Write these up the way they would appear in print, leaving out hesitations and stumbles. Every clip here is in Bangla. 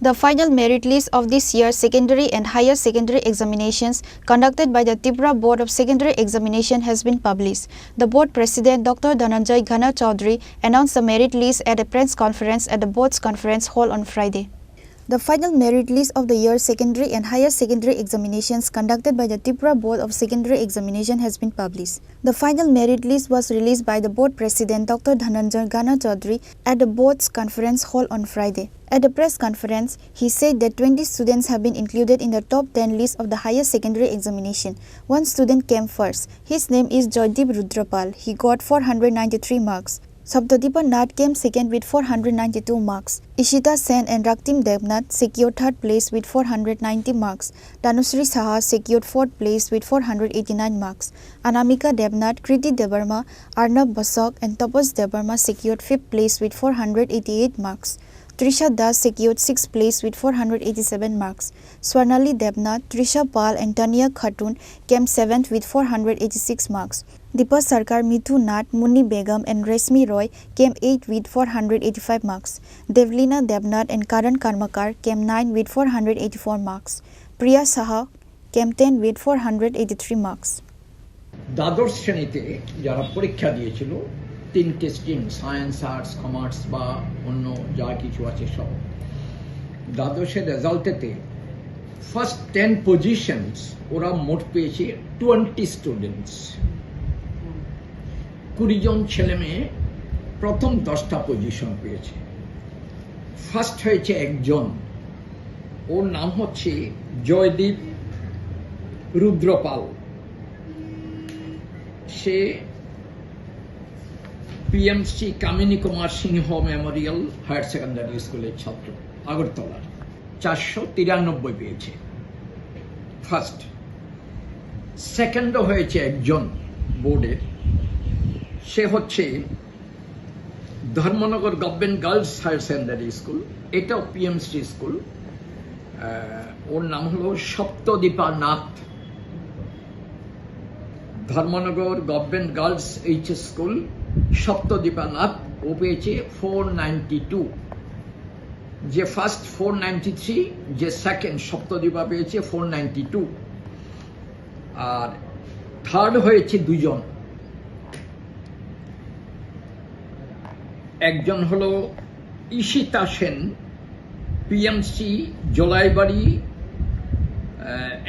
The final merit list of this year's secondary and higher secondary examinations conducted by the Tripura Board of Secondary Examination has been published. The board president Dr. Dhananjay Ghana Chaudhary announced the merit list at a press conference at the board's conference hall on Friday. The final merit list of the year's secondary and higher secondary examinations conducted by the Tripura Board of Secondary Examination has been published. The final merit list was released by the board president Dr. Dhananjay Ghana Chaudhary at the board's conference hall on Friday. At the press conference, he said that 20 students have been included in the top 10 list of the higher secondary examination. One student came first. His name is Joydeep Rudrapal. He got 493 marks. Sabdadipa Nath came second with 492 marks. Ishita Sen and Raktim Devnath secured third place with 490 marks. Tanushree Saha secured fourth place with 489 marks. Anamika Devnath, Kriti Debarma, Arnab Basok and Tapas Debarma secured fifth place with 488 marks. Trisha Das secured 6th place with 487 marks. Swarnali Devnath, Trisha Pal and Tania Khatun came 7th with 486 marks. Deepa Sarkar, Mithu Nath, Munni Begum and Resmi Roy came 8th with 485 marks. Devlina Devnath and Karan Karmakar came 9th with 484 marks. Priya Saha came 10th with 483 marks. দ্বাদশ শ্রেণীতে যারা পরীক্ষা দিয়েছিল তিনটে স্ট্রিম সায়েন্স আর্টস কমার্স বা অন্য যা কিছু আছে সব দ্বাদশের রেজাল্টেতে ফার্স্ট 10 পজিশনস ওরা মোট পেয়েছে 20 স্টুডেন্টস 20 জন ছেলে মেয়ে প্রথম 10টা পজিশন পেয়েছে ফার্স্ট হয়েছে একজন ওর নাম হচ্ছে জয়দীপ রুদ্রপাল সে পিএমসি কামিনী কুমার সিংহ মেমোরিয়াল হায়ার সেকেন্ডারি স্কুলের ছাত্র আগরতলার 493 পেয়েছে ফার্স্ট সেকেন্ডও হয়েছে একজন বোর্ডের সে হচ্ছে Dharmanagar government girls higher secondary school এটাও পিএমসি স্কুল ওর নাম হলো Saptadipa Nath Dharmanagar government girls HS school Saptadipa Nath ও পেয়েছে 492 যে ফার্স্ট 493 যে সেকেন্ড সপ্তদীপা পেয়েছে 492 আর থার্ড হয়েছে দুজন একজন হলো Ishita Sen PMC Jolaibari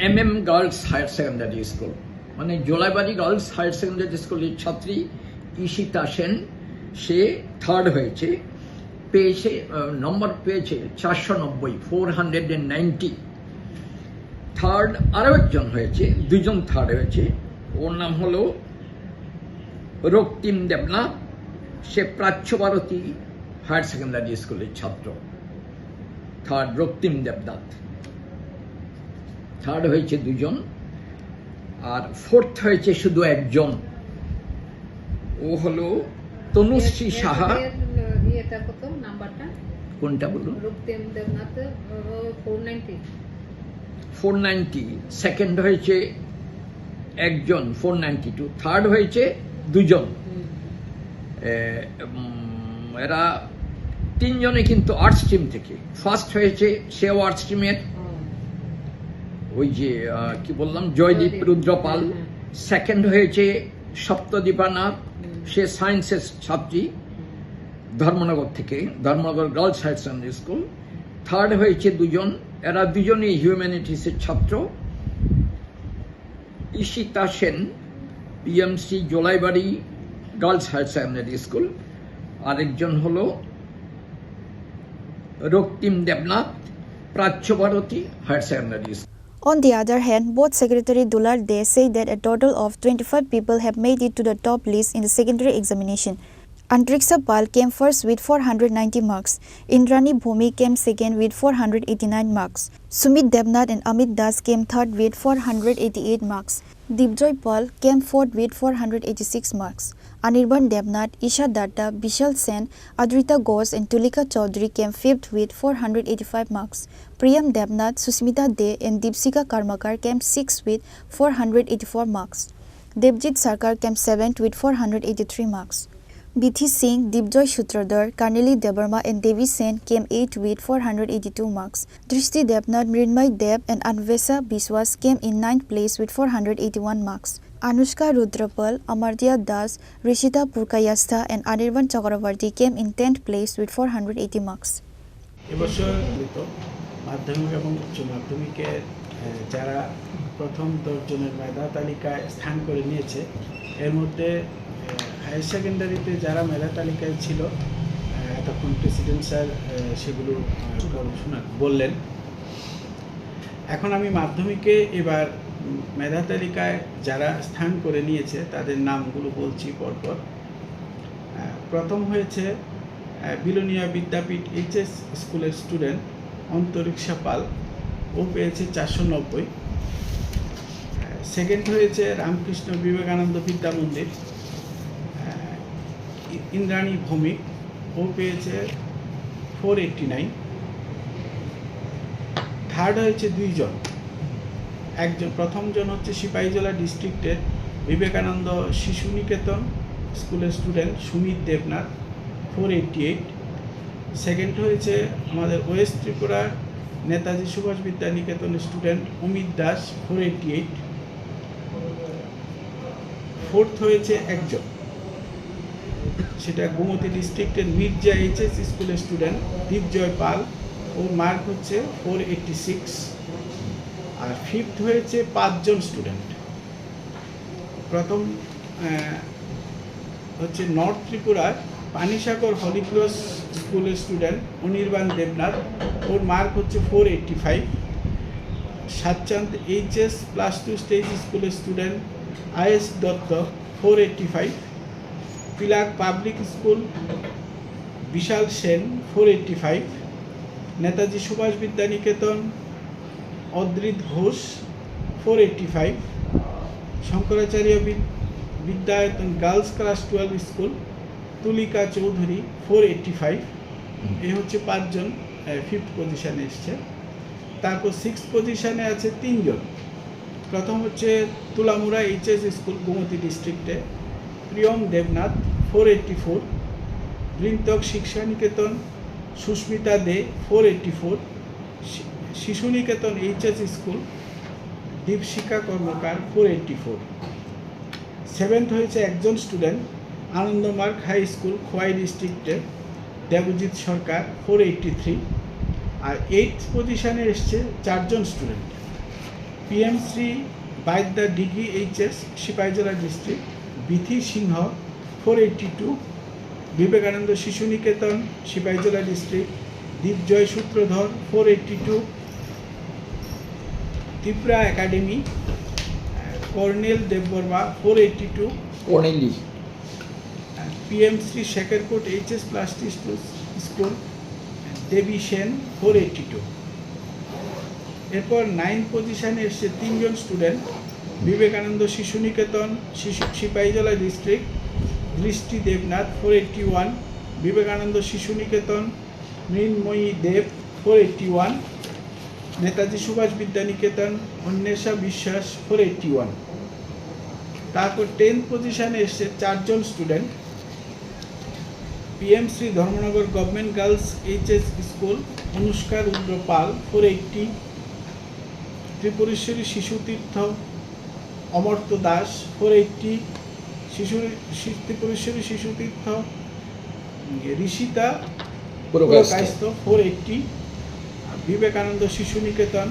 MM girls higher secondary school মানে জোলাইবাড়ি গার্লস হায়ার সেকেন্ডারি স্কুলের ছাত্রী ঈশিতা সেন সে থার্ড হয়েছে পেয়েছে নম্বর পেয়েছে 490 থার্ড আরও একজন হয়েছে দুজন থার্ড হয়েছে ওর নাম হলো রক্তিম দেবনাথ সে প্রাচ্য ভারতী হায়ার সেকেন্ডারি স্কুলের ছাত্র থার্ড রক্তিম দেবনাথ থার্ড হয়েছে দুজন আর ফোর্থ হয়েছে শুধু একজন ও হলো তনুশ্রী সাহা কোনটা বলুন 490 সেকেন্ড হয়েছে একজন 492 থার্ড হয়েছে দুজন এরা তিনজনে কিন্তু আর্টস স্ট্রিম থেকে ফার্স্ট হয়েছে সেও আর্টস স্ট্রিমের ওই যে কি বললাম জয়দীপ রুদ্রপাল সেকেন্ড হয়েছে সপ্তদীপা নাথ সে সায়েন্সের ছাত্রী ধর্মনগর থেকে Dharmanagar girls higher secondary school third হয়েছে দুজন এরা দুজনেই হিউম্যানিটিসের ছাত্র Ishita Sen PMC Jolaibari girls higher secondary school আরেকজন হলো Raktim Debnath Prachya Bharati higher secondary school. On the other hand, board secretary Dular Dey said that a total of 25 people have made it to the top list in the secondary examination. Antriksha Pal came first with 490 marks. Indrani Bhumi came second with 489 marks. Sumit Devnath and Amit Das came third with 488 marks. Deepjoy Pal came fourth with 486 marks. Anirban Devnath, Isha Datta, Bishal Sen, Adrita Ghosh and Tulika Chaudhary came fifth with 485 marks. Priyam Devnath, Susmita Dey and Deepsika Karmakar came sixth with 484 marks. Devjit Sarkar came seventh with 483 marks. Bithi Singh, Dibjoy Shutradhar, Karneli Debarma and Devi Sen came 8th with 482 marks. Drishti Debnath, Mrinmay Deb and Anvesa Biswas came in 9th place with 481 marks. Anushka Rudrapal, Amartya Das, Rishita Purkayastha and Anirban Chakravarti came in 10th place with 480 marks. এবছর মাধ্যমিক এবং উচ্চ মাধ্যমিকে যারা প্রথম 10 জনের মেধা তালিকায় স্থান করে নিয়েছে এর মধ্যে হায়ার সেকেন্ডারিতে যারা মেধা তালিকায় ছিল তখন প্রেসিডেন্ট স্যার সেগুলো বললেন। এখন আমি মাধ্যমিকে এবার মেধা তালিকায় যারা স্থান করে নিয়েছে তাদের নামগুলো বলছি পরপর। প্রথম হয়েছে বিলোনিয়া বিদ্যাপীঠ এইচএস স্কুলের স্টুডেন্ট অন্তরিক্ষা পাল, ও পেয়েছে 490। সেকেন্ড হয়েছে রামকৃষ্ণ বিবেকানন্দ বিদ্যা মন্দির ইন্দ্রাণী ভৌমিক, ও পেয়েছে 489। থার্ড হয়েছে 2 জন। প্রথমজন হচ্ছে সিপাহীজলা ডিস্ট্রিক্টের বিবেকানন্দ শিশু নিকেতন স্কুলের স্টুডেন্ট সুমিত দেবনাথ, 488। সেকেন্ড হয়েছে আমাদের ওয়েস্ট ত্রিপুরার নেতাজি সুভাষ বিদ্যা নিকেতনের স্টুডেন্ট অমিত দাস, 488। ফোর্থ হয়েছে একজন, সেটা গোমতী ডিস্ট্রিক্টের মির্জা এইচএস স্কুলের স্টুডেন্ট দীপজয় পাল, ওর মার্ক হচ্ছে 486। আর ফিফথ হয়েছে 5 জন স্টুডেন্ট। প্রথম হচ্ছে নর্থ ত্রিপুরার পানিসাগর হলিক্রস স্কুলের স্টুডেন্ট অনির্বাণ দেবনাথ, ওর মার্ক হচ্ছে 485। সাতচাঁদ এইচএস +2 স্টেজ স্কুলের student IS Dutta, 485। Pilak public school Bishal Sen, 485। Netaji Subhash Vidya Niketan Adrit Ghosh, 485। Shankaracharya Vidyayatan girls class 12 school Tulika Chowdhury, 485। এই হচ্ছে 5 জন 5th পজিশনে এসছে। তারপর 6th পজিশনে আছে 3 জন। প্রথম হচ্ছে তুলামুড়া এইচএস স্কুল গোমতী ডিস্ট্রিক্টে প্রিয়ম দেবনাথ, 484। বৃন্তক শিক্ষা নিকেতন সুস্মিতা দে, 484। শিশু নিকেতন এইচএস স্কুল দীপশিকা কর্মকার, 484। 7th হয়েছে একজন student Anandamarga high school Khowai ডিস্ট্রিক্টে দেবজিৎ সরকার, 483। আর 8th পজিশনে এসছে 4 জন student. PM Shri Baidya degree HS Sipahijala district Bithi Singha, 482। Vivekananda Shishu Niketan Sipahijala district Dipjoy Sutradhar, 482। Tripura academy Kornel Debbarma, 482। কর্নেলি PM Shri Shekharkot HS +2 school Debi Sen, 482। এরপর 9th পজিশনে এসছে 3 জন স্টুডেন্ট বিবেকানন্দ শিশু নিকেতন সিপাহীজলা ডিস্ট্রিক্ট দৃষ্টি দেবনাথ, 481। বিবেকানন্দ শিশু নিকেতন মৃন্ময়ী দেব, 481। নেতাজি সুভাষ বিদ্যা নিকেতন অন্বেষা বিশ্বাস, 481। তারপর 10th পজিশনে এসছে 4 জন student PM Shri Dharmanagar government girls HS school Anushka Rudra Paul, 480। Tripureshwari Shishu Tirtha Amartya Das, 480। Tripureshwari Shishu Tirtha Rishita Purkayastha, 480। Vivekananda Shishu Niketan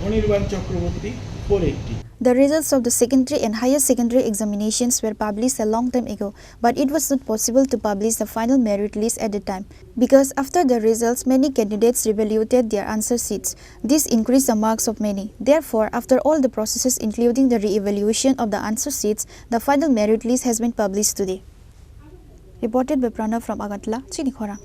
Anirban Chakraborty, 480। The results of the secondary and higher secondary examinations were published a long time ago, but it was not possible to publish the final merit list at the time, because after the results, many candidates reevaluated their answer sheets. This increased the marks of many. Therefore, after all the processes including the re-evaluation of the answer sheets, the final merit list has been published today. Reported by Pranav from Agatla, Chinikhora.